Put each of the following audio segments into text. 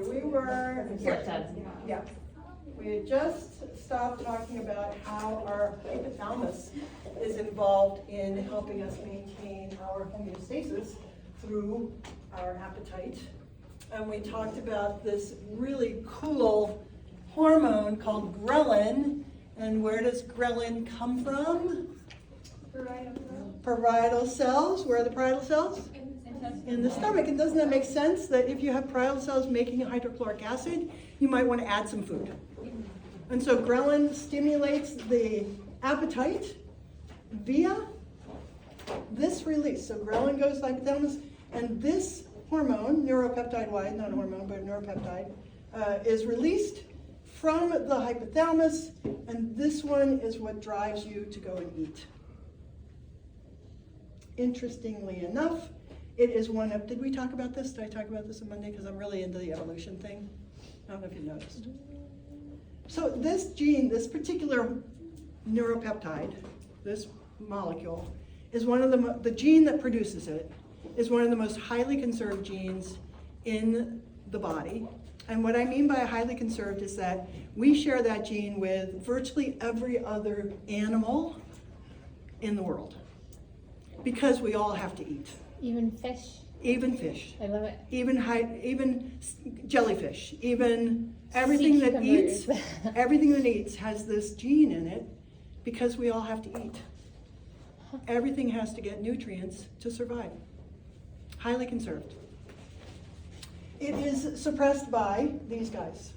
we were Septum. Yeah. We had just stopped talking about how our hypothalamus is involved in helping us maintain our homeostasis through our appetite. And we talked about this really cool hormone called ghrelin. And where does ghrelin come from? Parietal cells. Where are the parietal cells? In the stomach. And doesn't that make sense that if you have parietal cells making hydrochloric acid, you might want to add some food? And so ghrelin stimulates the appetite via this release. So ghrelin goes to the hypothalamus, and this hormone, neuropeptide Y, not a hormone, but a neuropeptide, is released from the hypothalamus, and this one is what drives you to go and eat. Interestingly enough, it is one of, did we talk about this? Did I talk about this on Monday? Because I'm really into the evolution thing. I don't know if you noticed. So this gene, this particular neuropeptide, this molecule, is one of the gene that produces it is one of the most highly conserved genes in the body. And what I mean by highly conserved is that we share that gene with virtually every other animal in the world because we all have to eat. Even fish. Even fish. I love it. Even jellyfish. Even everything that eats. Everything that eats has this gene in it because we all have to eat. Everything has to get nutrients to survive. Highly conserved. It is suppressed by these guys.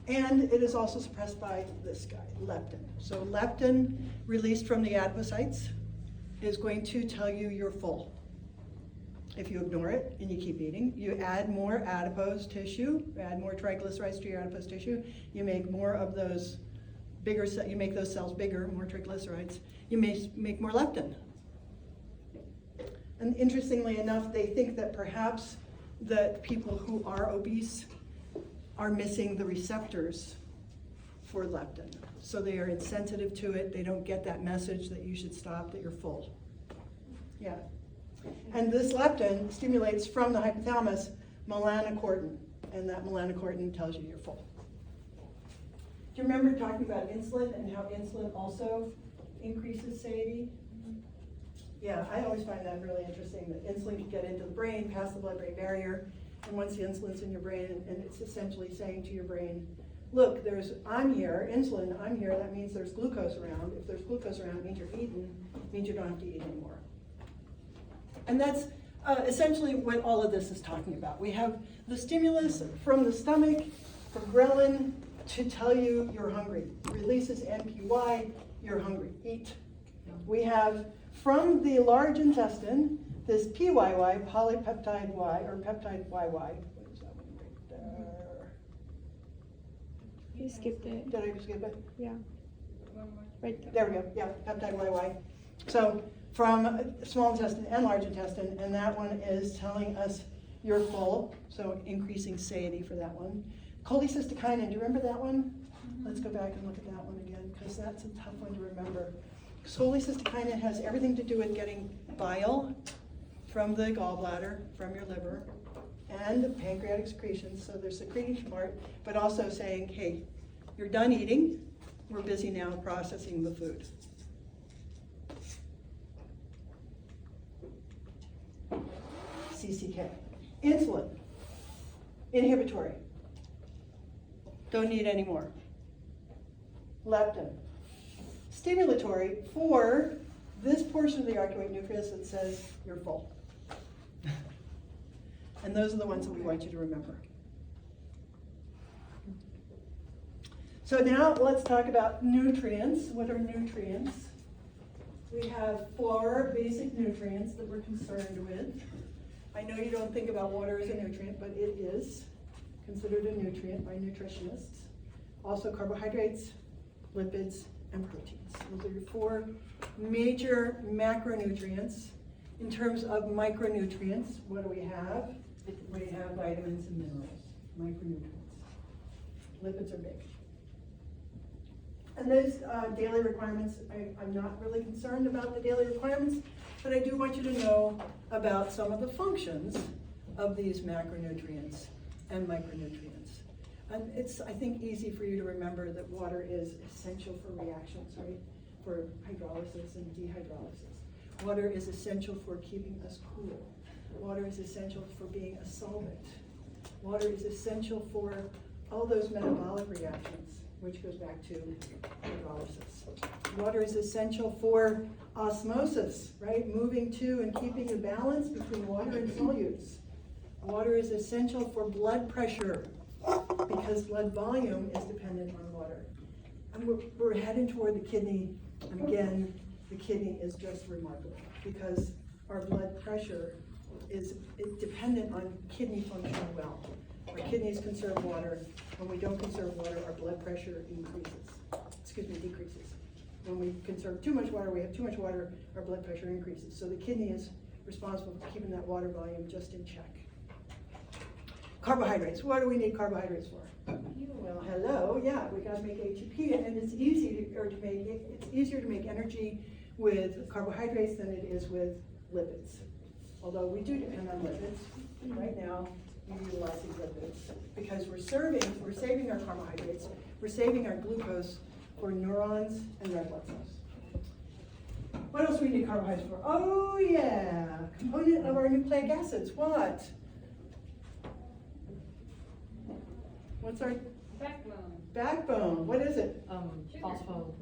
And it is also suppressed by this guy, leptin. So leptin, released from the adipocytes, is going to tell you you're full. If you ignore it and you keep eating, you add more adipose tissue, add more triglycerides to your adipose tissue, you make more of those bigger, you make those cells bigger, more triglycerides, you make more leptin. And interestingly enough, they think that perhaps that people who are obese are missing the receptors for leptin. So they are insensitive to it, they don't get that message that you should stop, that you're full. Yeah. And this leptin stimulates from the hypothalamus melanocortin, and that melanocortin tells you you're full. Do you remember talking about insulin and how insulin also increases satiety? Yeah, I always find that really interesting, that insulin can get into the brain, past the blood-brain barrier, and once the insulin's in your brain, and it's essentially saying to your brain, look, I'm here, insulin, I'm here, that means there's glucose around. If there's glucose around, it means you're eating, it means you don't have to eat anymore. And that's essentially what all of this is talking about. We have the stimulus from the stomach, from ghrelin, to tell you you're hungry. Releases NPY, you're hungry, eat. We have from the large intestine, this PYY, polypeptide Y, or peptide YY. What is that one right there? You skipped it. Did I skip it? Yeah. Right there. There we go, yeah, peptide YY. So from small intestine and large intestine, and that one is telling us you're full, so increasing satiety for that one. Cholecystokinin, do you remember that one? Mm-hmm. Let's go back and look at that one again, because that's a tough one to remember. Cholecystokinin has everything to do with getting bile from the gallbladder, from your liver, and pancreatic secretions, so there's secreting part, but also saying, hey, you're done eating, we're busy now processing the food. CCK. Insulin, inhibitory. Don't need any more. Leptin, stimulatory for this portion of the arcuate nucleus that says you're full. And those are the ones that we want you to remember. So now let's talk about nutrients. What are nutrients? We have 4 basic nutrients that we're concerned with. I know you don't think about water as a nutrient, but it is considered a nutrient by nutritionists. Also carbohydrates, lipids, and proteins. Those are your 4 major macronutrients. In terms of micronutrients, what do we have? We have vitamins and minerals, micronutrients. Lipids are big. And those daily requirements, I'm not really concerned about the daily requirements, but I do want you to know about some of the functions of these macronutrients. and micronutrients. And it's, I think, easy for you to remember that water is essential for reactions, right? For hydrolysis and dehydrolysis. Water is essential for keeping us cool. Water is essential for being a solvent. Water is essential for all those metabolic reactions, which goes back to hydrolysis. Water is essential for osmosis, right? Moving to and keeping a balance between water and solutes. Water is essential for blood pressure because blood volume is dependent on water. And we're heading toward the kidney, and again, the kidney is just remarkable because our blood pressure is dependent on kidney functioning well. Our kidneys conserve water. When we don't conserve water, our blood pressure decreases. When we conserve too much water, we have too much water, our blood pressure increases. So the kidney is responsible for keeping that water volume just in check. Carbohydrates, what do we need carbohydrates for? Well, hello, yeah, we gotta make ATP, and it's easier to make energy with carbohydrates than it is with lipids. Although we do depend on lipids. Right now, we're utilizing lipids because we're saving our carbohydrates, we're saving our glucose for neurons and red blood cells. What else do we need carbohydrates for? Oh yeah, component of our nucleic acids, what? What's our Backbone. backbone? What is it? Phosphorus.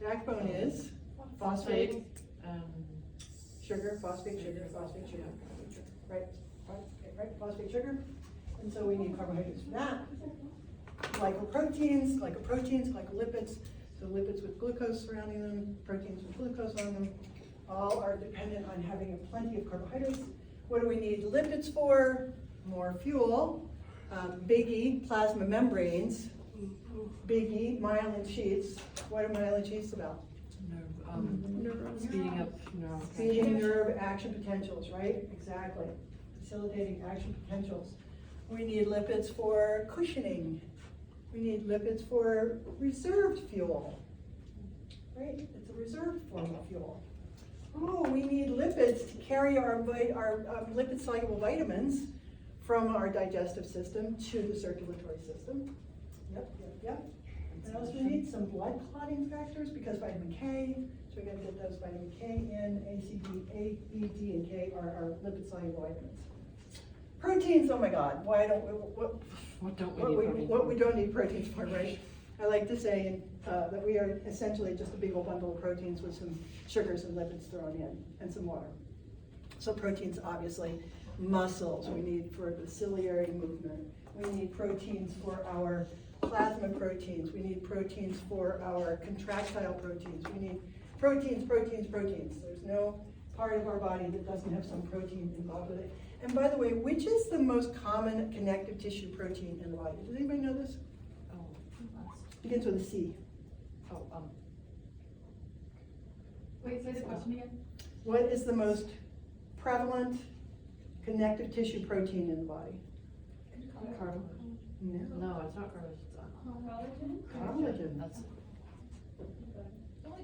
Backbone is phosphate, sugar, phosphate, sugar. Right, phosphate, sugar. And so we need carbohydrates for that. Glycoproteins, glycolipids, so lipids with glucose surrounding them, proteins with glucose on them, all are dependent on having plenty of carbohydrates. What do we need lipids for? More fuel. Big E, plasma membranes. Big E, myelin sheaths. What are myelin sheaths about? Speeding nerve action potentials, right? Exactly. Facilitating action potentials. We need lipids for cushioning. We need lipids for reserved fuel, right? It's a reserved form of fuel. Oh, we need lipids to carry our lipid-soluble vitamins from our digestive system to the circulatory system. Yep. What else we need? Some blood clotting factors because vitamin K. So we got to get those vitamin K in. A, C, D, A, E, D, and K are our lipid-soluble vitamins. Proteins. Oh my God! Why don't we? What we don't need proteins for, right? I like to say that we are essentially just a big old bundle of proteins with some sugars and lipids thrown in and some water. So proteins, obviously, muscles we need for the ciliary movement. We need proteins for our plasma proteins. We need proteins for our contractile proteins. We need proteins. There's no part of our body that doesn't have some protein involved with it. And by the way, which is the most common connective tissue protein in the body? Does anybody know this? Begins with a C. Wait, say the question again. What is the most prevalent connective tissue protein in the body? Cartilage. No, it's not cartilage. Collagen. That's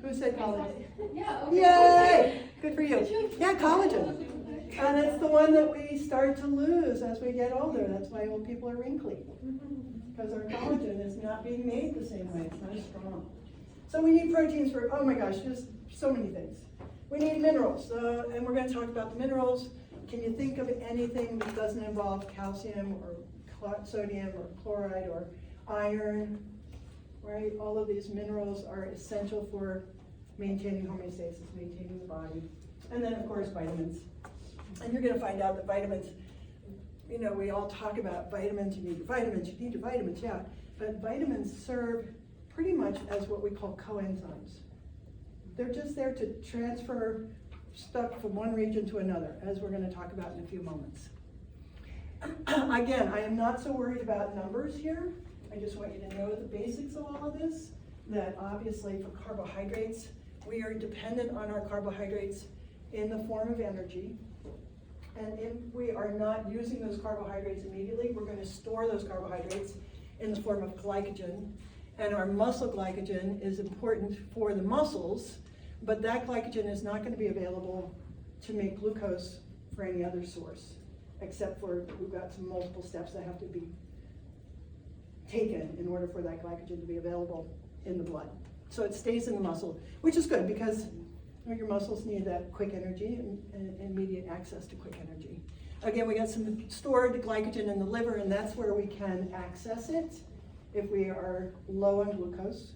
Who said collagen? Yeah. Okay. Yay! Good for you. Yeah, collagen. And it's the one that we start to lose as we get older. That's why old people are wrinkly. Because our collagen is not being made the same way. It's not as strong. So we need proteins for, oh my gosh, just so many things. We need minerals. And we're going to talk about the minerals. Can you think of anything that doesn't involve calcium or sodium or chloride or iron? Right? All of these minerals are essential for maintaining homeostasis, maintaining the body. And then, of course, vitamins. And you're going to find out that vitamins, you know, we all talk about vitamins, you need your vitamins, yeah. But vitamins serve pretty much as what we call coenzymes. They're just there to transfer stuff from one region to another, as we're going to talk about in a few moments. Again, I am not so worried about numbers here. I just want you to know the basics of all of this, that obviously for carbohydrates, we are dependent on our carbohydrates in the form of energy. And if we are not using those carbohydrates immediately, we're going to store those carbohydrates in the form of glycogen. And our muscle glycogen is important for the muscles, but that glycogen is not going to be available to make glucose for any other source. except for we've got some multiple steps that have to be taken in order for that glycogen to be available in the blood. So it stays in the muscle, which is good because your muscles need that quick energy and immediate access to quick energy. Again, we got some stored glycogen in the liver, and that's where we can access it. If we are low on glucose,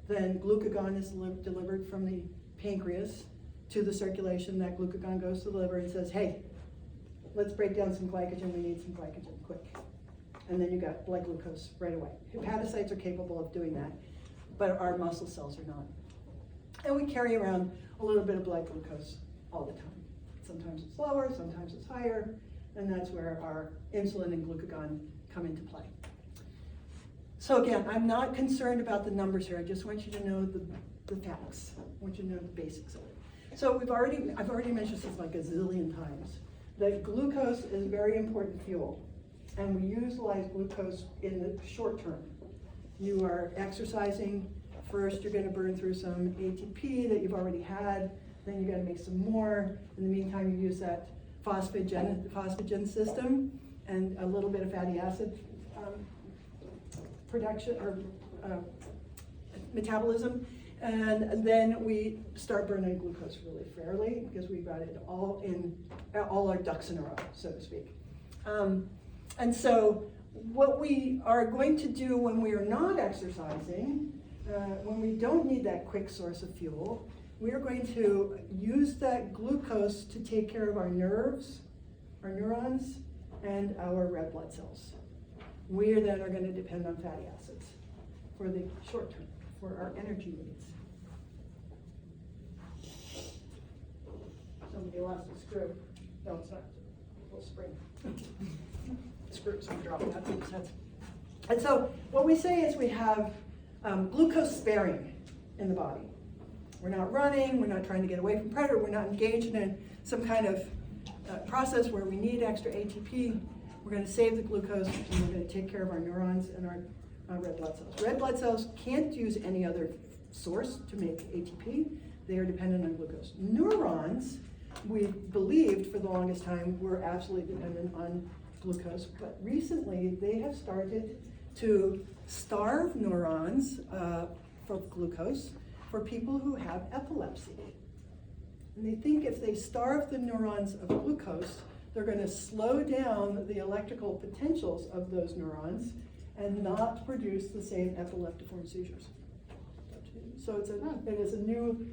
then glucagon is delivered from the pancreas to the circulation. That glucagon goes to the liver and says, hey, let's break down some glycogen, we need some glycogen, quick. And then you got blood glucose right away. Hepatocytes are capable of doing that, but our muscle cells are not. And we carry around a little bit of blood glucose all the time. Sometimes it's lower, sometimes it's higher, and that's where our insulin and glucagon come into play. So again, I'm not concerned about the numbers here. I just want you to know the facts. I want you to know the basics of it. So I've already mentioned this like a zillion times, that glucose is a very important fuel, and we utilize glucose in the short term. You are exercising, first you're gonna burn through some ATP that you've already had, then you gotta make some more. In the meantime, you use that phosphagen system and a little bit of fatty acid production or metabolism. And then we start burning glucose really fairly because we've got it all our ducks in a row, so to speak. And so what we are going to do when we are not exercising, when we don't need that quick source of fuel, we are going to use that glucose to take care of our nerves, our neurons, and our red blood cells. We then are going to depend on fatty acids for the short term, for our energy needs. Somebody lost a screw. No, it's not. A little spring. Screws are dropping out. And so what we say is we have glucose sparing in the body. We're not running, we're not trying to get away from predator, we're not engaged in some kind of process where we need extra ATP. We're going to save the glucose, and we're going to take care of our neurons and our red blood cells. Red blood cells can't use any other source to make ATP. They are dependent on glucose. Neurons, we believed for the longest time, were absolutely dependent on glucose, but recently they have started to starve neurons for glucose for people who have epilepsy. And they think if they starve the neurons of glucose, they're going to slow down the electrical potentials of those neurons and not produce the same epileptiform seizures. So it is a new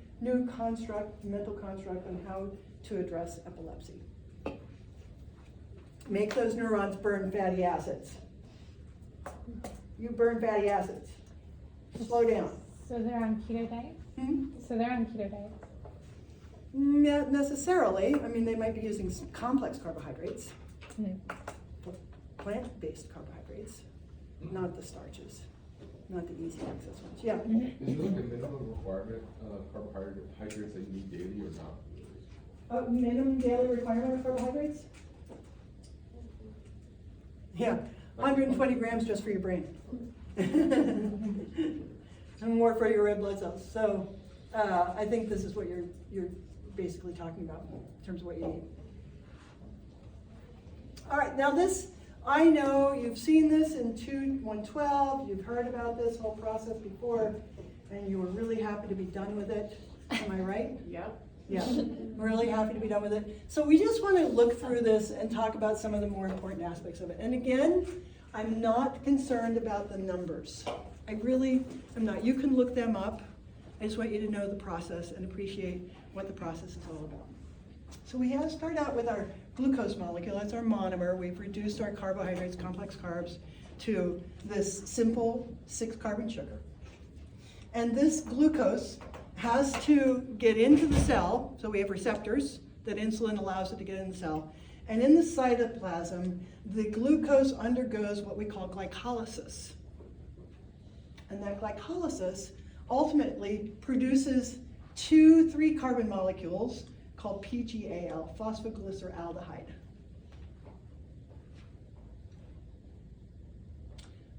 construct, mental construct on how to address epilepsy. Make those neurons burn fatty acids. You burn fatty acids. Slow down. So they're on keto diet? So they're on keto diet? Not necessarily. I mean, they might be using some complex carbohydrates, plant-based carbohydrates, not the starches, not the easy access ones. Yeah? Is there like a minimum requirement of carbohydrates that you need daily or not? Minimum daily requirement of carbohydrates? Yeah, 120 grams just for your brain. And more for your red blood cells. So I think this is what you're basically talking about in terms of what you need. All right, now this, I know you've seen this in 112, you've heard about this whole process before, and you were really happy to be done with it. Am I right? Yep. Yeah, really happy to be done with it. So we just want to look through this and talk about some of the more important aspects of it. And again, I'm not concerned about the numbers. I really am not. You can look them up. I just want you to know the process and appreciate what the process is all about. So we have start out with our glucose molecule. That's our monomer. We've reduced our carbohydrates, complex carbs, to this simple 6-carbon sugar. And this glucose has to get into the cell, so we have receptors that insulin allows it to get in the cell. And in the cytoplasm, the glucose undergoes what we call glycolysis. And that glycolysis ultimately produces 2 3-carbon molecules called PGAL, phosphoglyceraldehyde.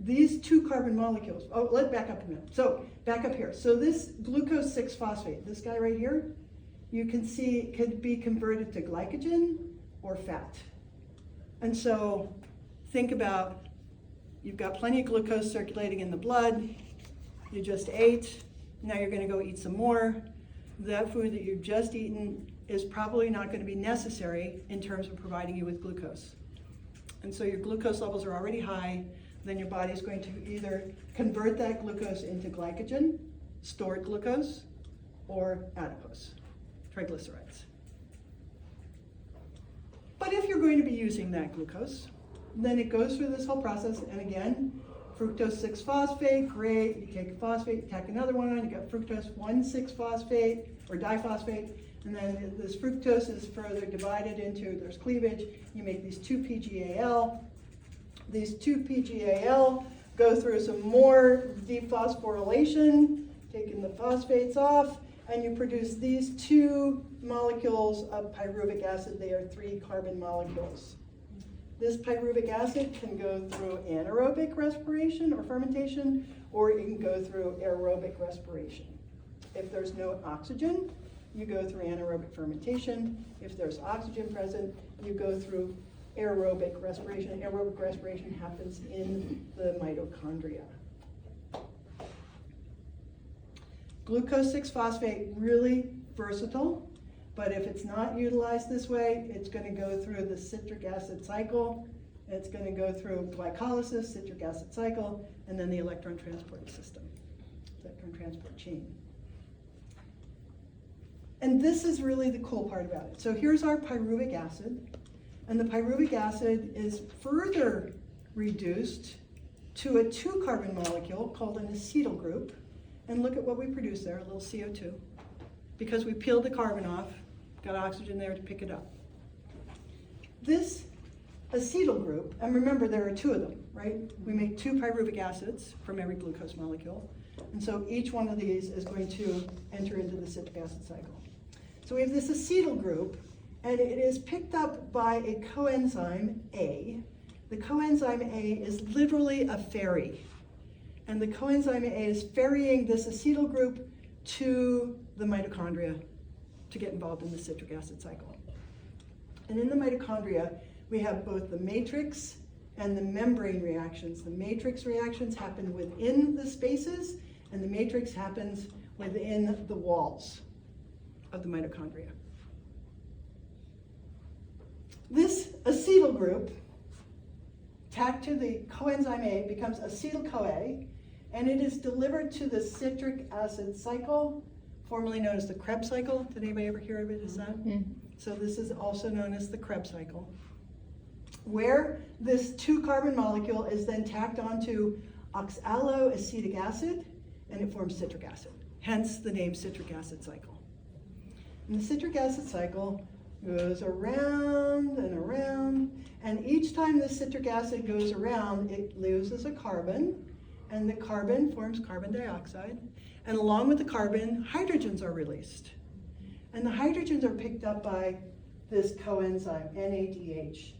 These 2-carbon molecules, let's back up a minute. So back up here. So this glucose 6-phosphate, this guy right here, you can see could be converted to glycogen or fat. And so think about, you've got plenty of glucose circulating in the blood, you just ate, now you're gonna go eat some more. That food that you've just eaten is probably not gonna be necessary in terms of providing you with glucose. And so your glucose levels are already high, then your body's going to either convert that glucose into glycogen, stored glucose, or adipose, triglycerides. But if you're going to be using that glucose, then it goes through this whole process, and again, fructose 6-phosphate, great, you take a phosphate, you tack another one on, you got fructose 1,6-phosphate, or diphosphate, and then this fructose is further divided into, there's cleavage, you make these 2-PGAL. These 2-PGAL go through some more dephosphorylation, taking the phosphates off, and you produce these 2 molecules of pyruvic acid. They are 3 carbon molecules. This pyruvic acid can go through anaerobic respiration or fermentation, or it can go through aerobic respiration. If there's no oxygen, you go through anaerobic fermentation. If there's oxygen present, you go through aerobic respiration. Aerobic respiration happens in the mitochondria. Glucose 6-phosphate, really versatile, but if it's not utilized this way, it's going to go through the citric acid cycle, it's going to go through glycolysis, citric acid cycle, and then the electron transport system, electron transport chain. And this is really the cool part about it. So here's our pyruvic acid, and the pyruvic acid is further reduced to a 2-carbon molecule called an acetyl group. And look at what we produce there, a little CO2. Because we peeled the carbon off, got oxygen there to pick it up. This acetyl group, and remember there are 2 of them, right? We make 2 pyruvic acids from every glucose molecule. And so each one of these is going to enter into the citric acid cycle. So we have this acetyl group, and it is picked up by a coenzyme A. The coenzyme A is literally a ferry. And the coenzyme A is ferrying this acetyl group to the mitochondria to get involved in the citric acid cycle. And in the mitochondria, we have both the matrix and the membrane reactions. The matrix reactions happen within the spaces, and the matrix happens within the walls of the mitochondria. This acetyl group, tacked to the coenzyme A, becomes acetyl-CoA, and it is delivered to the citric acid cycle, formerly known as the Krebs cycle. Did anybody ever hear of it as that? So this is also known as the Krebs cycle, where this 2-carbon molecule is then tacked onto oxaloacetic acid, and it forms citric acid, hence the name citric acid cycle. And the citric acid cycle goes around and around, and each time the citric acid goes around, it loses a carbon, and the carbon forms carbon dioxide, and along with the carbon, hydrogens are released. And the hydrogens are picked up by this coenzyme, NADH,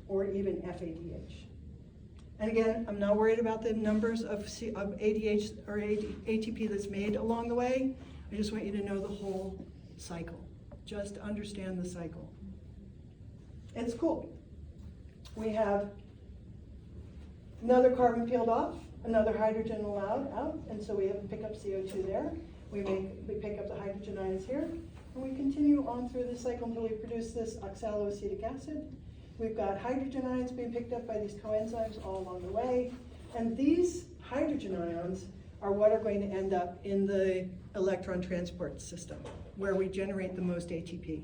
or even FADH. And again, I'm not worried about the numbers of ADH or ATP that's made along the way. I just want you to know the whole cycle. Just understand the cycle. It's cool. We have another carbon peeled off, another hydrogen allowed out, and so we have to pick up CO2 there. We pick up the hydrogen ions here, and we continue on through the cycle until we produce this oxaloacetic acid. We've got hydrogen ions being picked up by these coenzymes all along the way, and these hydrogen ions are what are going to end up in the electron transport system, where we generate the most ATP.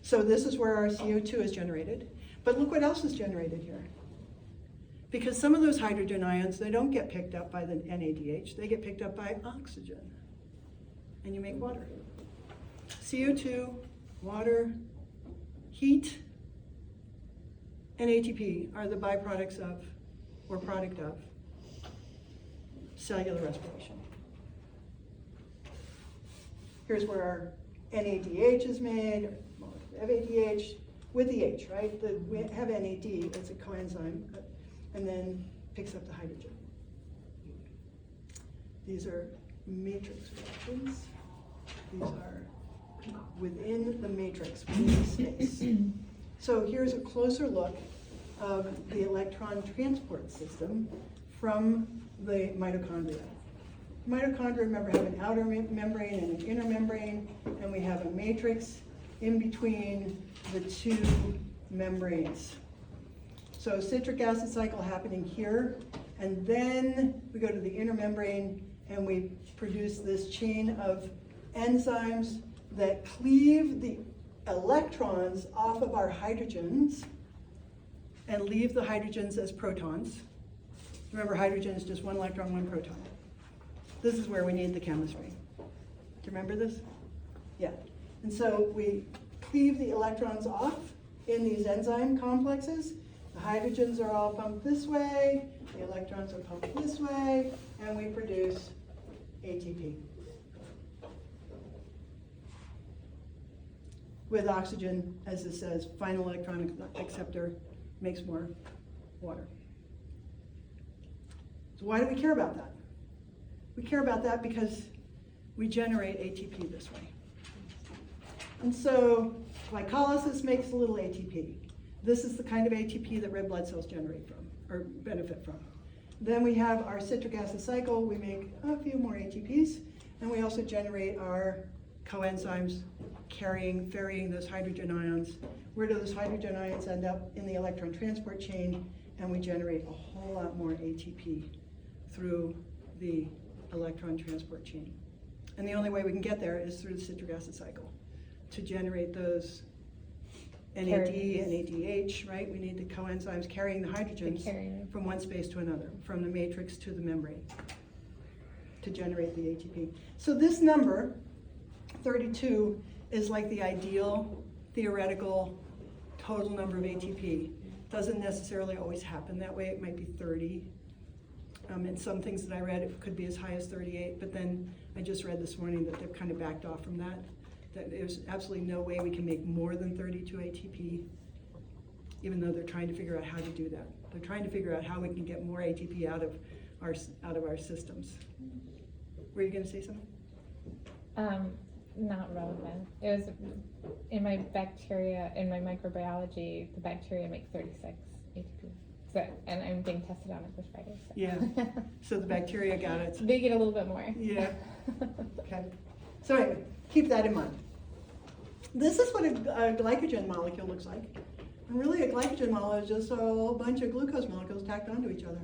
So this is where our CO2 is generated. But look what else is generated here. Because some of those hydrogen ions, they don't get picked up by the NADH, they get picked up by oxygen. And you make water. CO2, water, heat, and ATP are the byproducts of, or product of, cellular respiration. Here's where our NADH is made, FADH with the H, right? We have NAD, it's a coenzyme, and then picks up the hydrogen. These are matrix reactions. These are within the matrix, within the space. So here's a closer look of the electron transport system from the mitochondria. Mitochondria, remember, have an outer membrane and an inner membrane, and we have a matrix in between the two membranes. So citric acid cycle happening here, and then we go to the inner membrane and we produce this chain of enzymes that cleave the electrons off of our hydrogens and leave the hydrogens as protons. Remember, hydrogen is just one electron, one proton. This is where we need the chemistry. Do you remember this? Yeah. And so we cleave the electrons off in these enzyme complexes. The hydrogens are all pumped this way, the electrons are pumped this way, and we produce ATP. With oxygen, as it says, final electron acceptor makes more water. So why do we care about that? We care about that because we generate ATP this way. And so glycolysis makes a little ATP. This is the kind of ATP that red blood cells generate from, or benefit from. Then we have our citric acid cycle. We make a few more ATPs, and we also generate our coenzymes ferrying those hydrogen ions. Where do those hydrogen ions end up? In the electron transport chain, and we generate a whole lot more ATP through the electron transport chain. And the only way we can get there is through the citric acid cycle to generate those NAD and ADH, right? We need the coenzymes carrying the hydrogens from one space to another, from the matrix to the membrane, to generate the ATP. So this number, 32, is like the ideal theoretical total number of ATP. Doesn't necessarily always happen that way. It might be 30. And some things that I read, it could be as high as 38, but then I just read this morning that they've kind of backed off from that there's absolutely no way we can make more than 32 ATP, even though they're trying to figure out how to do that. They're trying to figure out how we can get more ATP out of our systems. Were you going to say something? Not relevant. It was in my bacteria, in my microbiology, the bacteria make 36 ATP. So, and I'm being tested on it this Friday. So. Yeah. So the bacteria got it. They get a little bit more. Yeah. Okay. So anyway, keep that in mind. This is what a glycogen molecule looks like. And really, a glycogen molecule is just a whole bunch of glucose molecules tacked onto each other.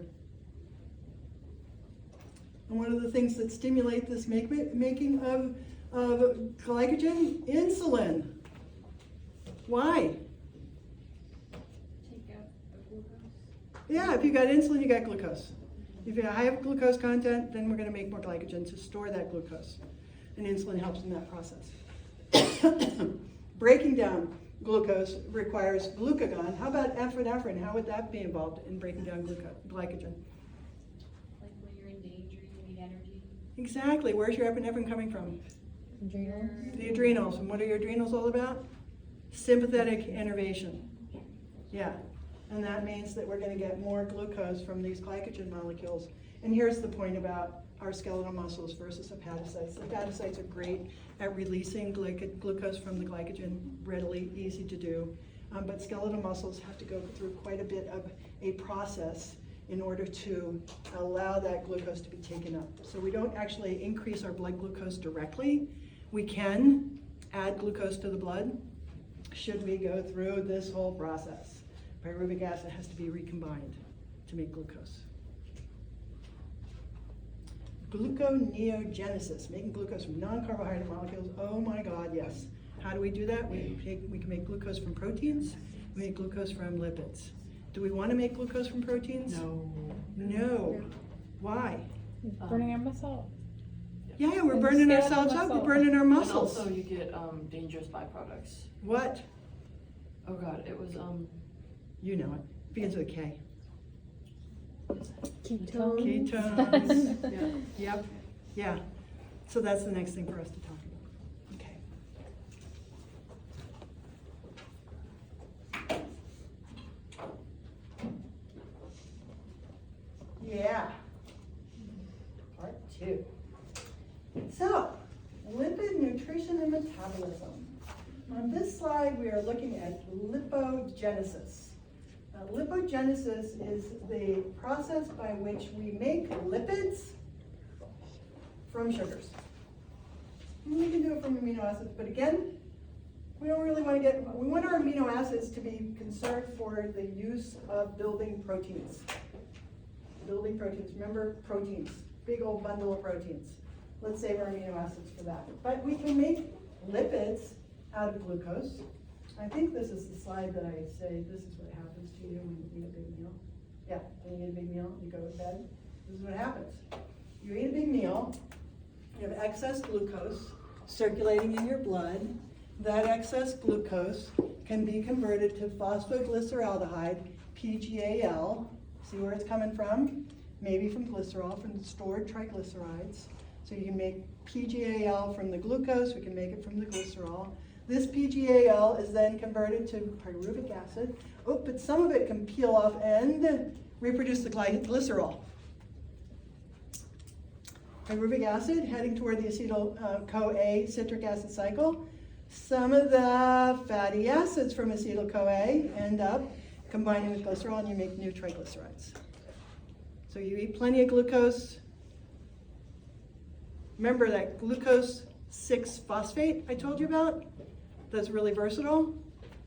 And one of the things that stimulate this making of glycogen? Insulin. Why? Take out the glucose. Yeah, if you got insulin, you got glucose. If you have high glucose content, then we're going to make more glycogen to store that glucose. And insulin helps in that process. Breaking down glucose requires glucagon. How about epinephrine? How would that be involved in breaking down glycogen? Like when you're in danger, you need energy. Exactly. Where's your epinephrine coming from? Adrenals. The adrenals. And what are your adrenals all about? Sympathetic innervation. Yeah. And that means that we're going to get more glucose from these glycogen molecules. And here's the point about our skeletal muscles versus hepatocytes. Hepatocytes are great at releasing glucose from the glycogen, readily, easy to do. But skeletal muscles have to go through quite a bit of a process in order to allow that glucose to be taken up. So we don't actually increase our blood glucose directly. We can add glucose to the blood should we go through this whole process. Pyruvic acid has to be recombined to make glucose. Gluconeogenesis, making glucose from non-carbohydrate molecules. Oh my God, yes. How do we do that? We can make glucose from proteins. We make glucose from lipids. Do we want to make glucose from proteins? No. No. Why? Burning our muscle. Yeah, we're And burning skeletal ourselves up. We're muscle. burning our And muscles. also you get dangerous byproducts. What? Oh God, it was You know it. Begins with a K. Ketones. Ketones. Yep. Yeah. So that's the next thing for us to talk about. Okay. Yeah. Part 2. So, lipid nutrition and metabolism. are looking at lipogenesis. Lipogenesis is the process by which we make lipids from sugars. We can do it from amino acids, but again, we don't really want to we want our amino acids to be conserved for the use of building proteins. Building proteins, remember proteins, big old bundle of proteins. Let's save our amino acids for that. But we can make lipids out of glucose. I think this is the slide that I say, this is what happens to you when you eat a big meal. Yeah, when you eat a big meal, you go to bed. This is what happens. You eat a big meal, you have excess glucose circulating in your blood. That excess glucose can be converted to phosphoglyceraldehyde, PGAL. See where it's coming from? Maybe from glycerol, from the stored triglycerides. So you can make PGAL from the glucose, we can make it from the glycerol. This PGAL is then converted to pyruvic acid. Oh, but some of it can peel off and reproduce the glycerol. Pyruvic acid heading toward the acetyl-CoA citric acid cycle. Some of the fatty acids from acetyl-CoA end up combining with glycerol and you make new triglycerides. So you eat plenty of glucose. Remember that glucose 6-phosphate I told you about? That's really versatile.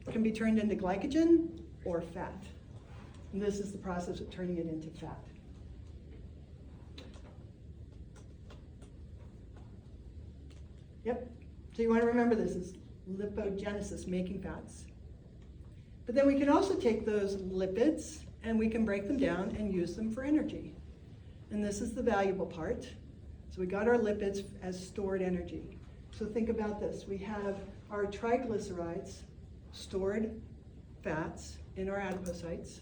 It can be turned into glycogen or fat. And this is the process of turning it into fat. Yep. So you want to remember this is lipogenesis, making fats. But then we can also take those lipids and we can break them down and use them for energy. And this is the valuable part. So we got our lipids as stored energy. So think about this. We have our triglycerides, stored fats in our adipocytes.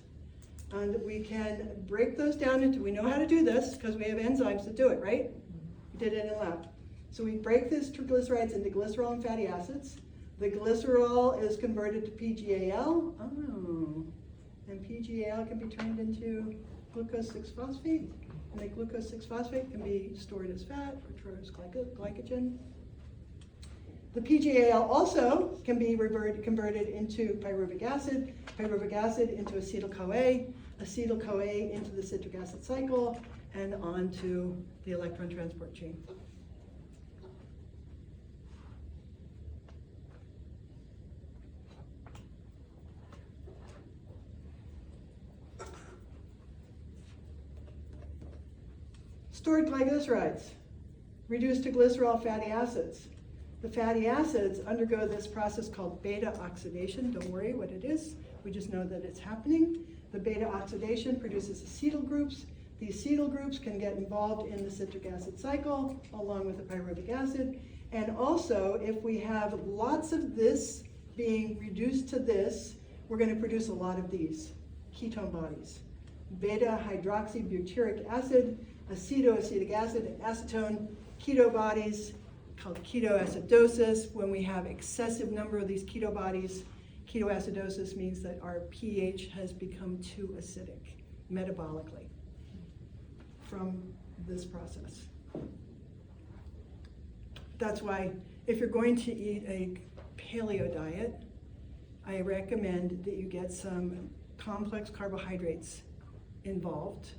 And we can break those down into, we know how to do this because we have enzymes that do it, right? We did it in the lab. So we break these triglycerides into glycerol and fatty acids. The glycerol is converted to PGAL. Oh, and PGAL can be turned into glucose 6-phosphate. And the glucose 6-phosphate can be stored as fat or stored as glycogen. The PGAL also can be converted into pyruvic acid into acetyl-CoA, acetyl-CoA into the citric acid cycle, and onto the electron transport chain. Stored glycerides, reduced to glycerol fatty acids. The fatty acids undergo this process called beta oxidation. Don't worry what it is. We just know that it's happening. The beta oxidation produces acetyl groups. The acetyl groups can get involved in the citric acid cycle along with the pyruvic acid. And also, if we have lots of this being reduced to this, we're going to produce a lot of these ketone bodies. Beta hydroxybutyric acid, acetoacetic acid, and acetone keto bodies called ketoacidosis. When we have excessive number of these keto bodies, ketoacidosis means that our pH has become too acidic metabolically from this process. That's why if you're going to eat a paleo diet, I recommend that you get some complex carbohydrates involved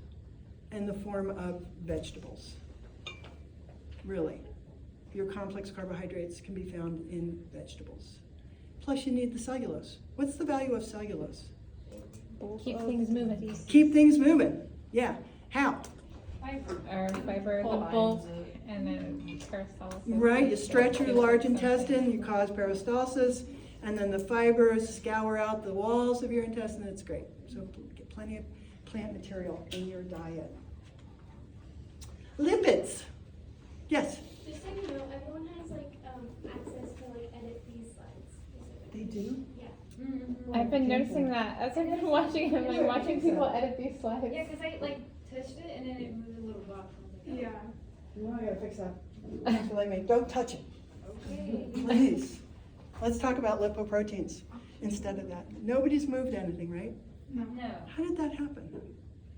in the form of vegetables. Really. Your complex carbohydrates can be found in vegetables. Plus you need the cellulose. What's the value of cellulose? Keep things moving. Keep things moving. Yeah. How? Or fiber, the bulk, and then peristalsis. Right, you stretch your large intestine, you cause peristalsis, and then the fibers scour out the walls of your intestine. It's great. So get plenty of plant material in your diet. Lipids. Yes? Just so you know, everyone has access to edit these slides. They do? Yeah. I've been noticing that as I've been watching him, like watching people edit these slides. Yeah, because I touched it and then it moved a little box. I was like, Yeah. No, I gotta fix that. Thanks for letting me. Don't touch it, okay. please. Let's talk about lipoproteins instead of that. Nobody's moved anything, right? No. How did that happen?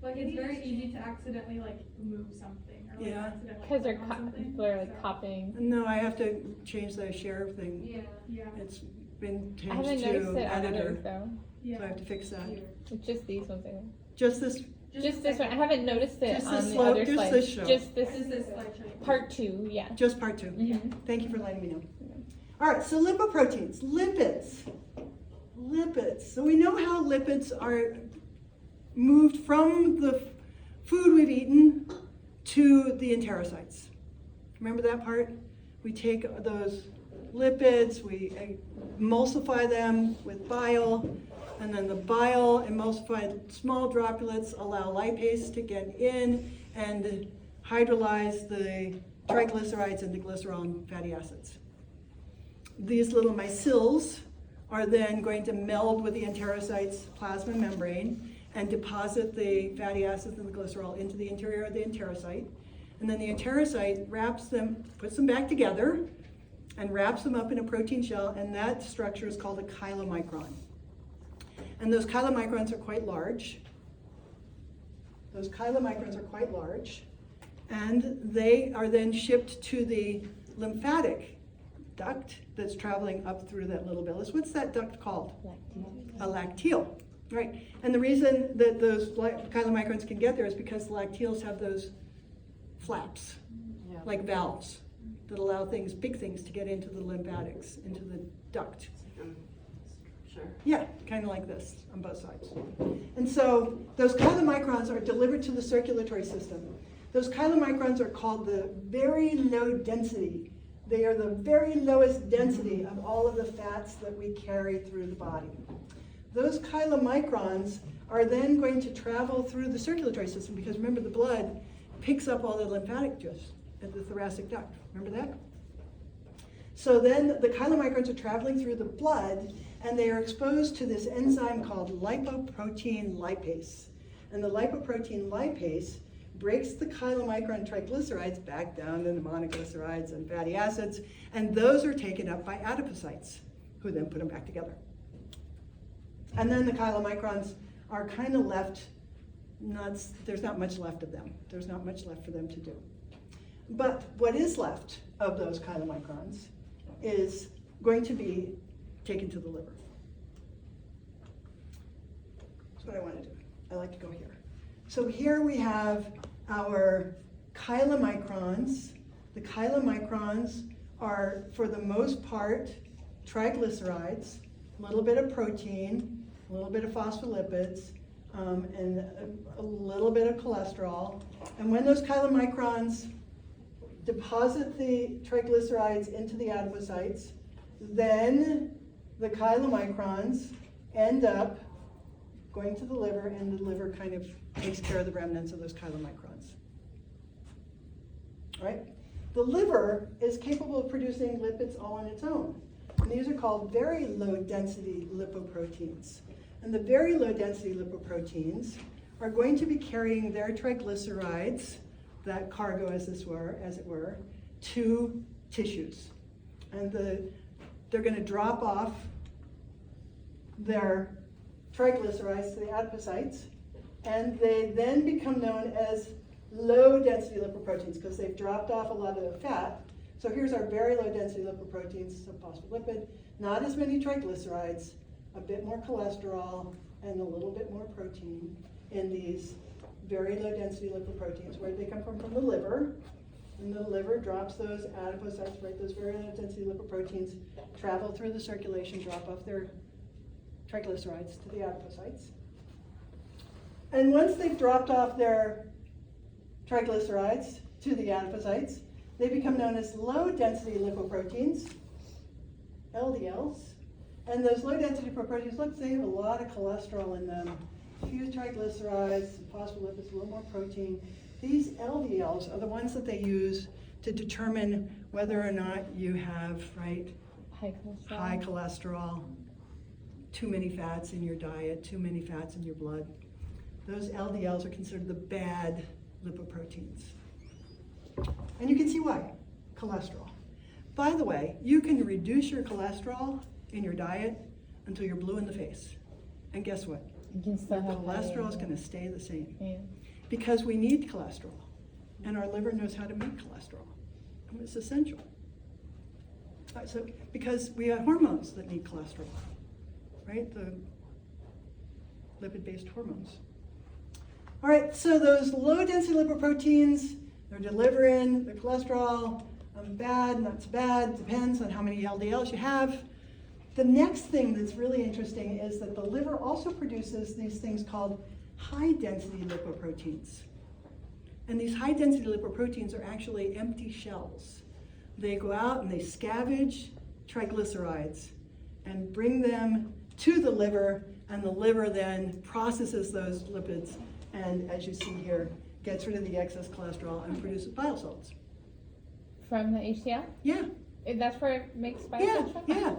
It's very easy to accidentally move something or Yeah. accidentally Because click on something. people are So, copying. No, I have to change the share thing. Yeah. Yeah. It's been I haven't changed noticed to it on editor, others though. so I have to fix that. It's just these ones I think. Just this, Just this one. I haven't noticed it Just on this the slope, other just slides. this show. Just this Is this slideshow? part 2, yeah. just part 2. Mhm. Thank you for letting me know. All right, so lipoproteins, lipids. Lipids. So we know how lipids are moved from the food we've eaten to the enterocytes. Remember that part? We take those lipids, we emulsify them with bile, and then the bile emulsified small droplets allow lipase to get in and hydrolyze the triglycerides into glycerol and fatty acids. These little micelles are then going to meld with the enterocyte's plasma membrane and deposit the fatty acids and the glycerol into the interior of the enterocyte. And then the enterocyte wraps them, puts them back together, and wraps them up in a protein shell, and that structure is called a chylomicron. And those chylomicrons are quite large. Those chylomicrons are quite large, and they are then shipped to the lymphatic duct that's traveling up through that little villus. What's that duct called? A lacteal. Right. And the reason that those chylomicrons can get there is because the lacteals have those flaps, Yeah. like valves, that allow things, big things, to get into the lymphatics, into the duct. Sure. Yeah, kind of like this on both sides. And so those chylomicrons are delivered to the circulatory system. Those chylomicrons are called the very low density. They are the very lowest density of all of the fats that we carry through the body. Those chylomicrons are then going to travel through the circulatory system, because remember, the blood picks up all the lymphatic juice at the thoracic duct. Remember that? So then the chylomicrons are traveling through the blood, and they are exposed to this enzyme called lipoprotein lipase. And the lipoprotein lipase breaks the chylomicron triglycerides back down into monoglycerides and fatty acids, and those are taken up by adipocytes, who then put them back together. And then the chylomicrons are kind of left, there's not much left of them. There's not much left for them to do. But what is left of those chylomicrons is going to be taken to the liver. That's what I want to do. I like to go here. So here we have our chylomicrons. The chylomicrons are, for the most part, triglycerides, a little bit of protein, a little bit of phospholipids, and a little bit of cholesterol. And when those chylomicrons deposit the triglycerides into the adipocytes, then the chylomicrons end up going to the liver, and the liver kind of takes care of the remnants of those chylomicrons. Right? The liver is capable of producing lipids all on its own. And these are called very low density lipoproteins. And the very low density lipoproteins are going to be carrying their triglycerides, that cargo as it were, to tissues. And they're going to drop off their triglycerides to the adipocytes, and they then become known as low density lipoproteins because they've dropped off a lot of the fat. So here's our very low density lipoproteins, some phospholipid, not as many triglycerides, a bit more cholesterol, and a little bit more protein in these very low density lipoproteins. Where they come from the liver, and the liver drops those adipocytes, right? Those very low density lipoproteins travel through the circulation, drop off their triglycerides to the adipocytes. And once they've dropped off their triglycerides to the adipocytes, they become known as low density lipoproteins, LDLs. And those low density lipoproteins, look, they have a lot of cholesterol in them, a few triglycerides, some phospholipids, a little more protein. These LDLs are the ones that they use to determine whether or not you have, right, high cholesterol, too many fats in your diet, too many fats in your blood. Those LDLs are considered the bad lipoproteins. And you can see why. Cholesterol. By the way, you can reduce your cholesterol in your diet until you're blue in the face. And guess what? You can still Your have cholesterol is high, going to stay the same. yeah. Because we need cholesterol. And our liver knows how to make cholesterol. And it's essential. So, because we have hormones that need cholesterol, right? The lipid-based hormones. All right, so those low-density lipoproteins, they're delivering the cholesterol, bad, not so bad, depends on how many LDLs you have. The next thing that's really interesting is that the liver also produces these things called high-density lipoproteins. And these high-density lipoproteins are actually empty shells. They go out and they scavenge triglycerides and bring them to the liver, and the liver then processes those lipids and, as you see here, gets rid of the excess cholesterol and produces bile salts. From the HDL? Yeah, That's where it makes bile yeah, salts from? yeah.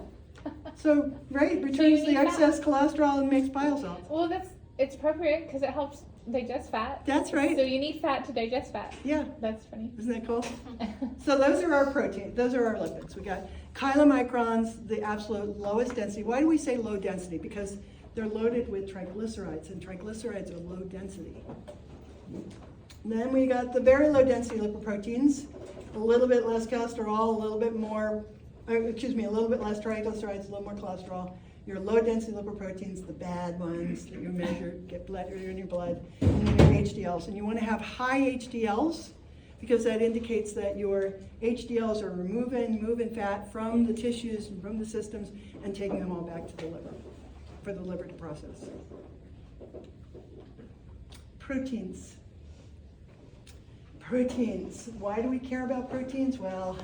So, right, you returns the need fat. excess cholesterol and makes bile salts. Well, it's appropriate because it helps digest fat. That's right. So you need fat to digest fat. Yeah, That's funny. isn't that cool? So those are our proteins, those are our lipids. We got chylomicrons, the absolute lowest density. Why do we say low density? Because they're loaded with triglycerides, and triglycerides are low density. And then we got the very low density lipoproteins, a little bit less cholesterol, a little bit more, a little bit less triglycerides, a little more cholesterol. Your low density lipoproteins, the bad ones that you measure, get blood in your blood, and then your HDLs. And you want to have high HDLs because that indicates that your HDLs are moving fat from the tissues and from the systems and taking them all back to the liver for the liver to process. Proteins. Proteins. Why do we care about proteins? Well,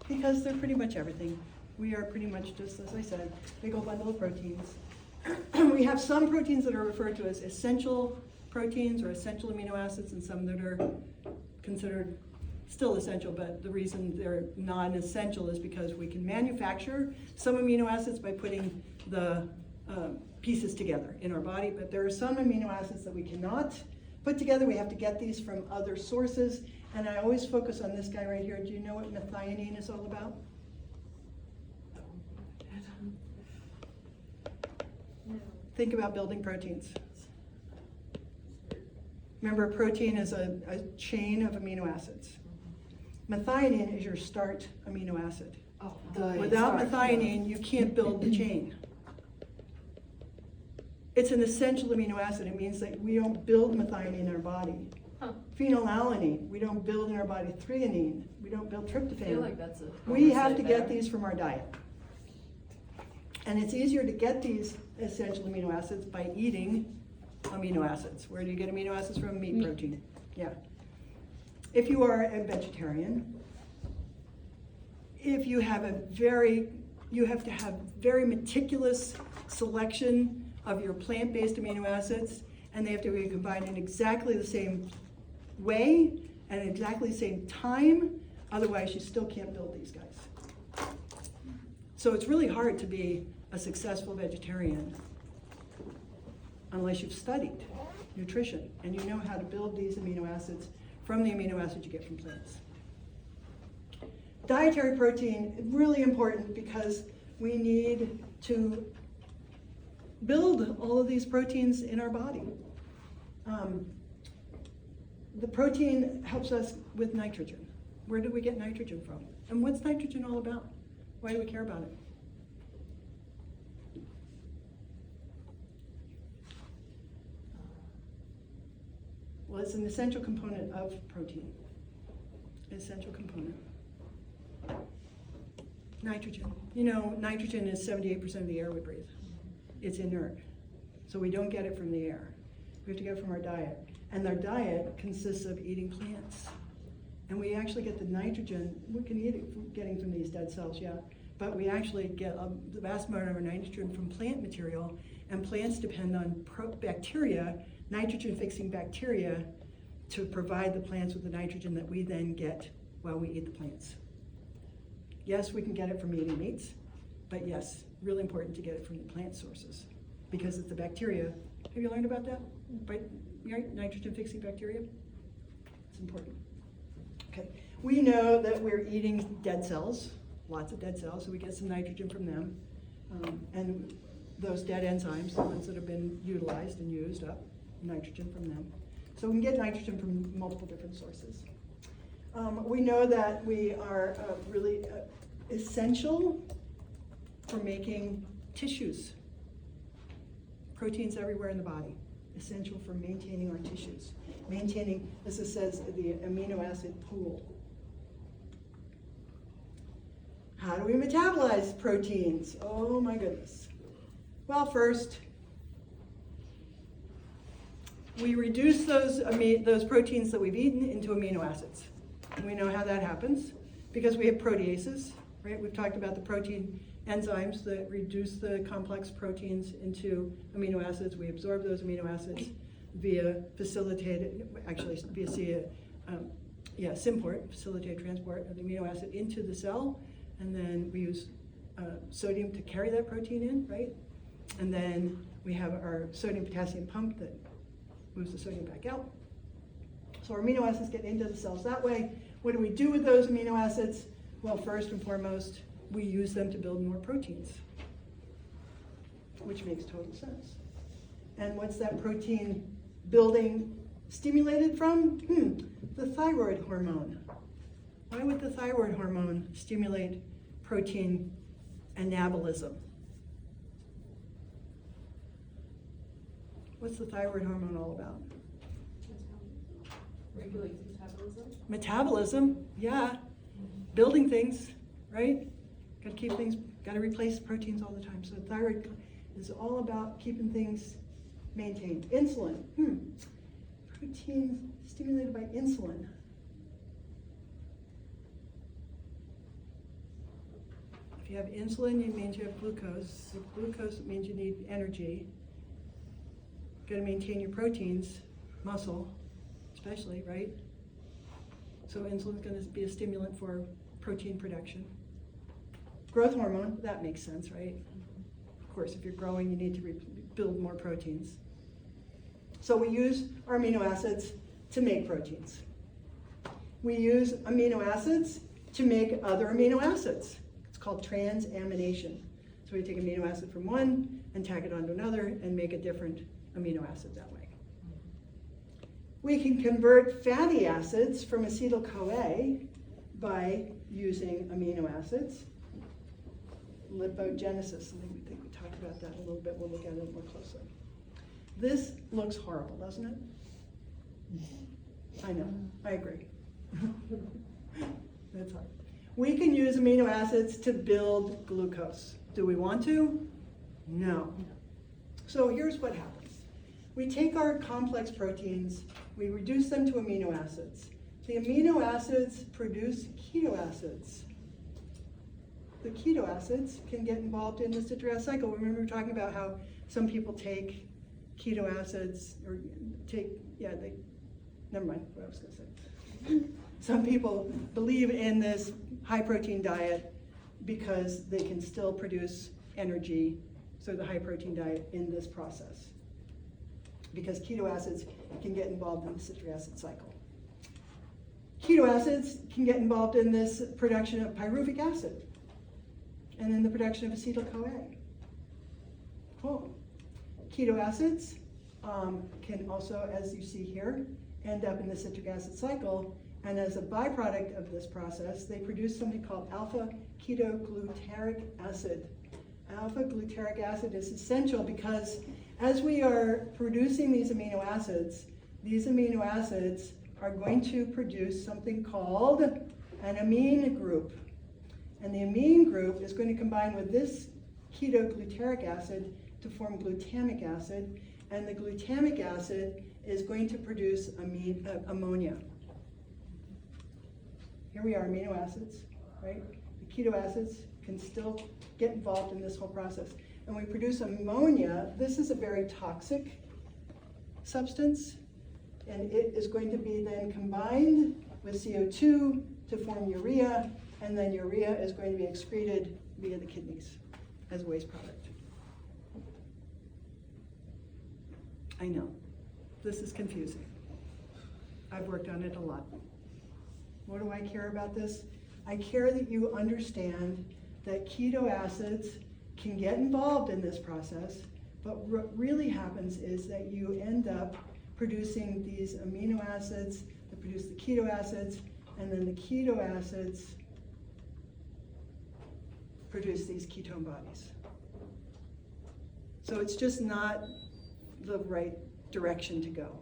because they're pretty much everything. We are pretty much, just as I said, big old bundle of proteins. We have some proteins that are referred to as essential proteins or essential amino acids, and some that are considered still essential, but the reason they're non-essential is because we can manufacture some amino acids by putting the pieces together in our body, but there are some amino acids that we cannot put together. We have to get these from other sources, and I always focus on this guy right here. Do you know what methionine is all about? Think about building proteins. Remember, a protein is a chain of amino acids. Methionine is your start amino acid. Oh, Without methionine, you can't build the chain. It's an essential amino acid. It means that we don't build methionine in our body. Huh. Phenylalanine, we don't build in our body. Threonine, we don't build I feel tryptophan. like that's a. We have to oversight get there. these from our diet. And it's easier to get these essential amino acids by eating amino acids. Where do you get amino acids from? Meat, protein. Yeah. If you are a vegetarian, if you have you have to have very meticulous selection of your plant-based amino acids, and they have to be combined in exactly the same way and exactly the same time. Otherwise, you still can't build these guys. So it's really hard to be a successful vegetarian unless you've studied nutrition and you know how to build these amino acids from the amino acids you get from plants. Dietary protein is really important because we need to build all of these proteins in our body. The protein helps us with nitrogen. Where do we get nitrogen from? And what's nitrogen all about? Why do we care about it? Well, it's an essential component of protein. Essential component. Nitrogen. You know, nitrogen is 78% of the air we breathe. It's inert. So we don't get it from the air. We have to get it from our diet. And our diet consists of eating plants. And we actually get the nitrogen, we can eat it from getting from these dead cells, yeah. But we actually get the vast amount of our nitrogen from plant material, and plants depend on bacteria, nitrogen-fixing bacteria, to provide the plants with the nitrogen that we then get while we eat the plants. Yes, we can get it from eating meats, but yes, really important to get it from the plant sources because it's the bacteria. Have you learned about that? Right? Nitrogen-fixing bacteria? It's important. Okay, we know that we're eating dead cells, lots of dead cells, so we get some nitrogen from them. And those dead enzymes, the ones that have been utilized and used up, nitrogen from them. So we can get nitrogen from multiple different sources. We know that we are really essential for making tissues. Proteins everywhere in the body, essential for maintaining our tissues. Maintaining, as it says, the amino acid pool. How do we metabolize proteins? Oh my goodness. Well, first, we reduce those proteins that we've eaten into amino acids. And we know how that happens because we have proteases, right? We've talked about the protein enzymes that reduce the complex proteins into amino acids. We absorb those amino acids via SIMPORT, facilitated transport of the amino acid into the cell. And then we use sodium to carry that protein in, right? And then we have our sodium-potassium pump that moves the sodium back out. So our amino acids get into the cells that way. What do we do with those amino acids? Well, first and foremost, we use them to build more proteins, which makes total sense. And what's that protein building stimulated from? The thyroid hormone. Why would the thyroid hormone stimulate protein anabolism? What's the thyroid hormone all about? Regulates metabolism. Metabolism, yeah. Building things, right? Gotta keep things, gotta replace proteins all the time. So the thyroid is all about keeping things maintained. Insulin, protein stimulated by insulin. If you have insulin, it means you have glucose. If glucose, it means you need energy. Gotta maintain your proteins, muscle, especially, right? So insulin's gonna be a stimulant for protein production. Growth hormone, that makes sense, right? Of course, if you're growing, you need to build more proteins. So we use our amino acids to make proteins. We use amino acids to make other amino acids. It's called transamination. So we take amino acid from one and tack it onto another and make a different amino acid that way. We can convert fatty acids from acetyl-CoA by using amino acids. Lipogenesis, I think we talked about that a little bit. We'll look at it more closely. This looks horrible, doesn't it? I know, I agree. That's hard. We can use amino acids to build glucose. Do we want to? No. So here's what happens. We take our complex proteins, we reduce them to amino acids. The amino acids produce keto acids. The keto acids can get involved in the citric acid cycle. Remember we were talking about how some people take keto acids, or never mind what I was gonna say. Some people believe in this high protein diet because they can still produce energy, so the high protein diet in this process. Because keto acids can get involved in the citric acid cycle. Keto acids can get involved in this production of pyruvic acid and in the production of acetyl-CoA. Cool. Keto acids can also, as you see here, end up in the citric acid cycle, and as a byproduct of this process, they produce something called alpha-ketogluteric acid. Alpha-glutaric acid is essential because as we are producing these amino acids are going to produce something called an amine group. And the amine group is going to combine with this ketogluteric acid to form glutamic acid, and the glutamic acid is going to produce ammonia. Here we are, amino acids, right? The keto acids can still get involved in this whole process. And we produce ammonia. This is a very toxic substance, and it is going to be then combined with CO2 to form urea, and then urea is going to be excreted via the kidneys as a waste product. I know, this is confusing. I've worked on it a lot. What do I care about this? I care that you understand that keto acids can get involved in this process, but what really happens is that you end up producing these amino acids that produce the keto acids, and then the keto acids produce these ketone bodies. So it's just not the right direction to go.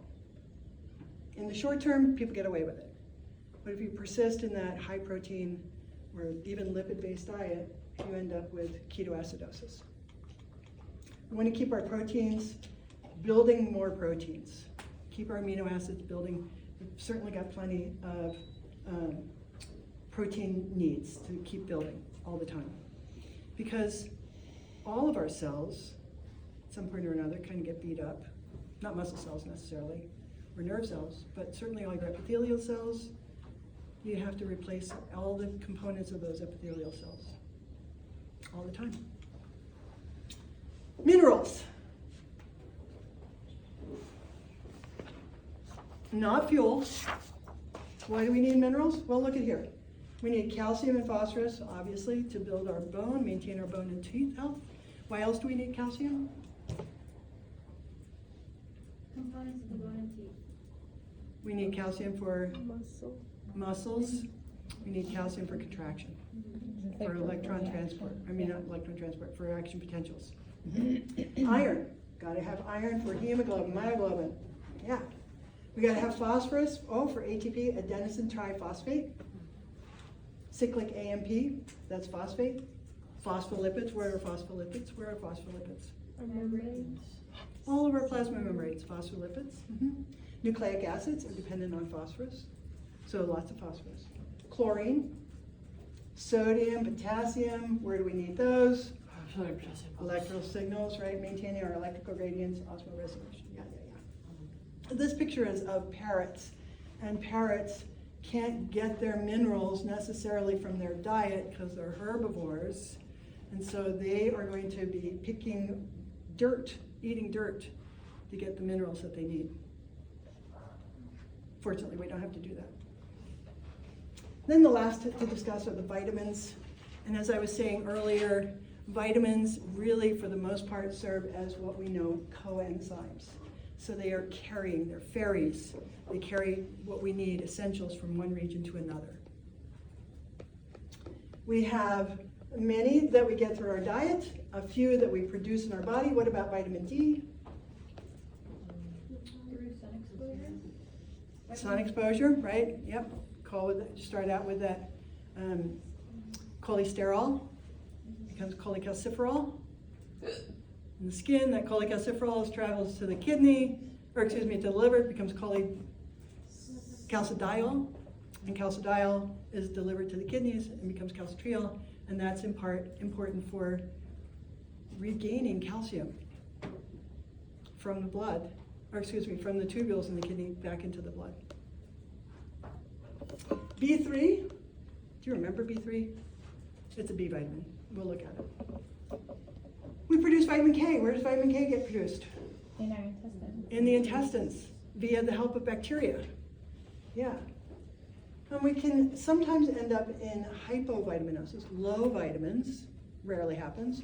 In the short term, people get away with it. But if you persist in that high protein or even lipid-based diet, you end up with ketoacidosis. We want to keep our proteins building more proteins. Keep our amino acids building. We've certainly got plenty of protein needs to keep building all the time. Because all of our cells, at some point or another, kind of get beat up. Not muscle cells necessarily, or nerve cells, but certainly all your epithelial cells, you have to replace all the components of those epithelial cells all the time. Minerals. Not fuel. Why do we need minerals? Well, look at here. We need calcium and phosphorus, obviously, to build our bone, maintain our bone and teeth health. Why else do we need calcium? Components of the bone and teeth. We need calcium for muscles. We need calcium for contraction, for electron transport. Not electron transport, for action potentials. Iron. Gotta have iron for hemoglobin, myoglobin. Yeah. We gotta have phosphorus, for ATP, adenosine triphosphate. Cyclic AMP, that's phosphate. Phospholipids, where are phospholipids? Where are phospholipids? All of our plasma membranes, phospholipids. Nucleic acids are dependent on phosphorus, so lots of phosphorus. Chlorine, sodium, potassium, where do we need those? Electrical signals, right? Maintaining our electrical gradients, osmoresonation. Yeah. This picture is of parrots, and parrots can't get their minerals necessarily from their diet because they're herbivores, and so they are going to be picking dirt, eating dirt to get the minerals that they need. Fortunately, we don't have to do that. Then the last to discuss are the vitamins, and as I was saying earlier, vitamins really, for the most part, serve as what we know coenzymes. So they are carrying, they're ferries. They carry what we need, essentials from one region to another. We have many that we get through our diet, a few that we produce in our body. What about vitamin D? Through sun exposure. Sun exposure, right? Yep. Start out with that cholesterol, becomes cholecalciferol. In the skin, that cholecalciferol travels to the kidney, to the liver, it becomes calcidiol, and calcidiol is delivered to the kidneys and becomes calcitriol, and that's in part important for regaining calcium from the blood, from the tubules in the kidney back into the blood. B3, do you remember B3? It's a B vitamin. We'll look at it. We produce vitamin K. Where does vitamin K get produced? In our intestines. In the intestines, via the help of bacteria. Yeah. And we can sometimes end up in hypovitaminosis. Low vitamins, rarely happens.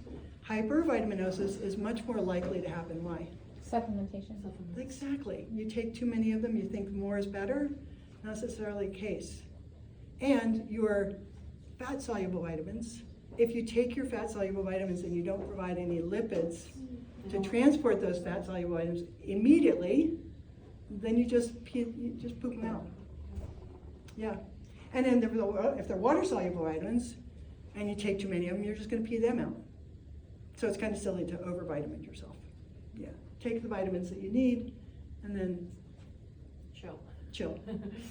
Hypervitaminosis is much more likely to happen. Why? Supplementation. Exactly. You take too many of them, you think more is better. Not necessarily the case. And your fat-soluble vitamins, if you take your fat-soluble vitamins and you don't provide any lipids to transport those fat-soluble vitamins immediately, then you just poop them out. Yeah. And then if they're water-soluble vitamins and you take too many of them, you're just going to pee them out. So it's kind of silly to overvitamin yourself. Yeah. Take the vitamins that you need and then chill.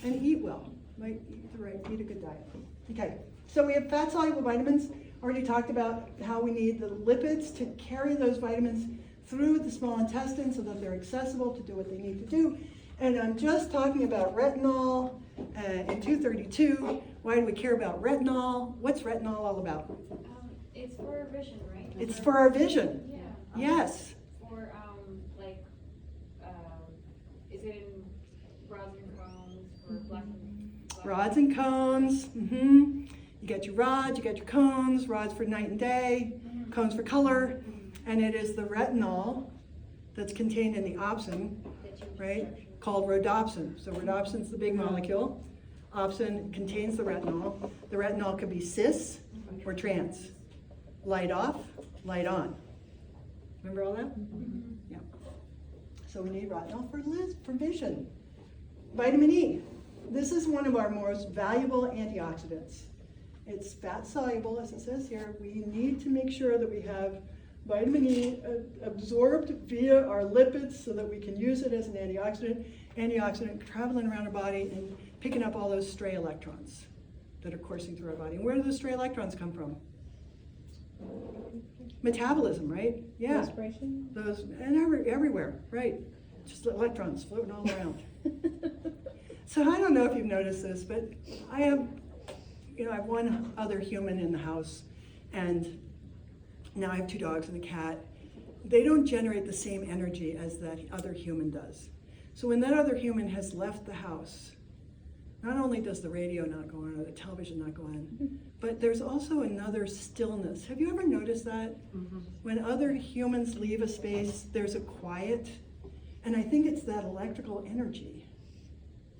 And eat well. Eat a good diet. Okay. So we have fat-soluble vitamins. Already talked about how we need the lipids to carry those vitamins through the small intestine so that they're accessible to do what they need to do. And I'm just talking about retinol in 232. Why do we care about retinol? What's retinol all about? It's for our vision, right? It's for our vision. Yeah. Yes. For is it in rods and cones for black and Rods and cones. You got your rods, you got your cones. Rods for night and day, cones for color. And it is the retinol that's contained in the opsin, right, called rhodopsin. So rhodopsin's the big molecule. Opsin contains the retinol. The retinol could be cis or trans. light off, light on. Remember all that? Yeah. So we need retinol for vision. Vitamin E. This is one of our most valuable antioxidants. It's fat soluble, as it says here. We need to make sure that we have vitamin E absorbed via our lipids so that we can use it as an antioxidant traveling around our body and picking up all those stray electrons that are coursing through our body. And where do those stray electrons come from? Metabolism, right? Yeah. Respiration? Those, and everywhere, right? Just electrons floating all around. So I don't know if you've noticed this, but I have one other human in the house, and now I have 2 dogs and a cat. They don't generate the same energy as that other human does. So when that other human has left the house, not only does the radio not go on or the television not go on, but there's also another stillness. Have you ever noticed that? Mm-hmm. When other humans leave a space, there's a quiet, and I think it's that electrical energy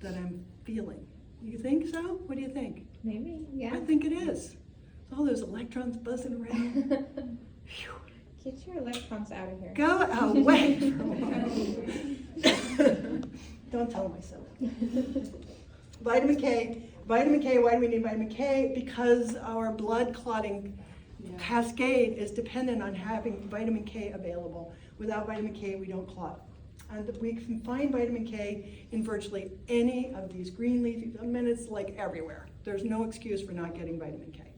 that I'm feeling. You think so? What do you think? Maybe, yeah. I think it is. All those electrons buzzing around. Phew. Get your electrons out of here. Go away from me. Don't tell them I said that. Vitamin K. Vitamin K, why do we need vitamin K? Because our blood clotting cascade is dependent on having vitamin K available. Without vitamin K, we don't clot. And we can find vitamin K in virtually any of these green leafy, I mean, it's like everywhere. There's no excuse for not getting vitamin K.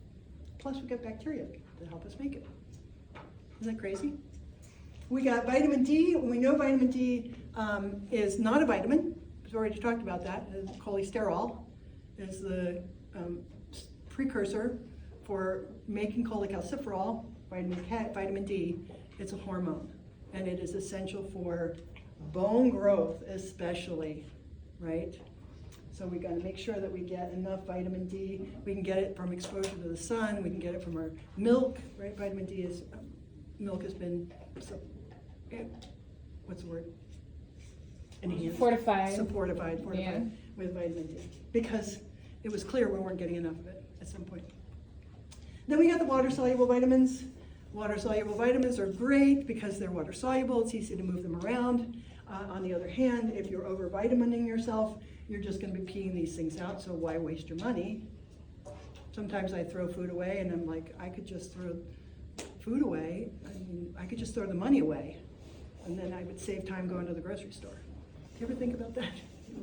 Plus, we get bacteria to help us make it. Isn't that crazy? We got vitamin D. We know vitamin D is not a vitamin. We've already talked about that. Cholesterol is the precursor for making cholecalciferol, vitamin D. It's a hormone, and it is essential for bone growth especially, right? So we got to make sure that we get enough vitamin D. We can get it from exposure to the sun. We can get it from our milk, right? Vitamin D is, milk has been, what's the word? Enhanced. Fortified. Fortified Yeah. with vitamin D. Because it was clear we weren't getting enough of it at some point. Then we got the water-soluble vitamins. Water-soluble vitamins are great because they're water-soluble. It's easy to move them around. On the other hand, if you're over-vitamining yourself, you're just going to be peeing these things out, so why waste your money? Sometimes I throw food away, and I'm like, I could just throw food away. I mean, I could just throw the money away, and then I would save time going to the grocery store. Do you ever think about that?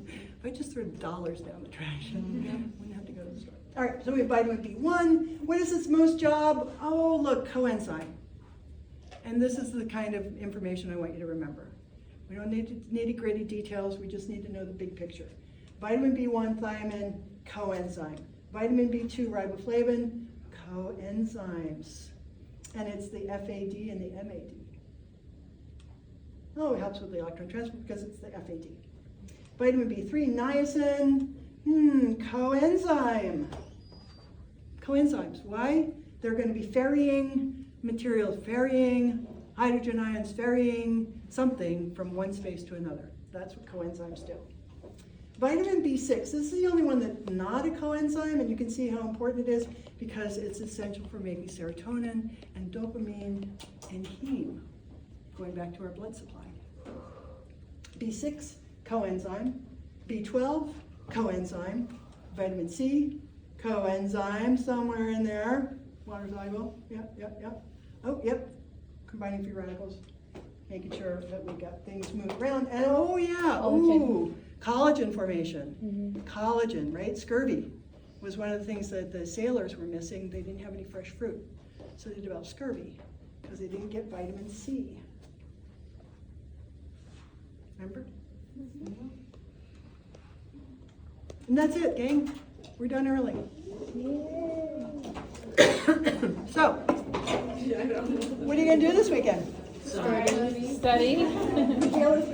If I just threw dollars down the trash, I wouldn't have to go to the store. All right, so we have vitamin B1. What is its most job? Oh, look, coenzyme. And this is the kind of information I want you to remember. We don't need nitty-gritty details. We just need to know the big picture. Vitamin B1, thiamine, coenzyme. Vitamin B2, riboflavin, coenzymes. And it's the FAD and the MAD. Oh, it helps with the electron transfer because it's the FAD. Vitamin B3, niacin, coenzyme. Coenzymes, why? They're going to be ferrying materials, ferrying hydrogen ions, ferrying something from one space to another. That's what coenzymes do. Vitamin B6, this is the only one that's not a coenzyme, and you can see how important it is because it's essential for making serotonin and dopamine and heme, going back to our blood supply. B6, coenzyme. B12, coenzyme. Vitamin C, coenzyme somewhere in there. Water soluble, yep. Oh, yep, combining free radicals, making sure that we got things moved around. And oh yeah, collagen formation. Collagen, right? Scurvy was one of the things that the sailors were missing. They didn't have any fresh fruit. So they developed scurvy because they didn't get vitamin C. Remember? And that's it, gang. We're done early. So, what are you going to do this weekend? Study. Kayla's been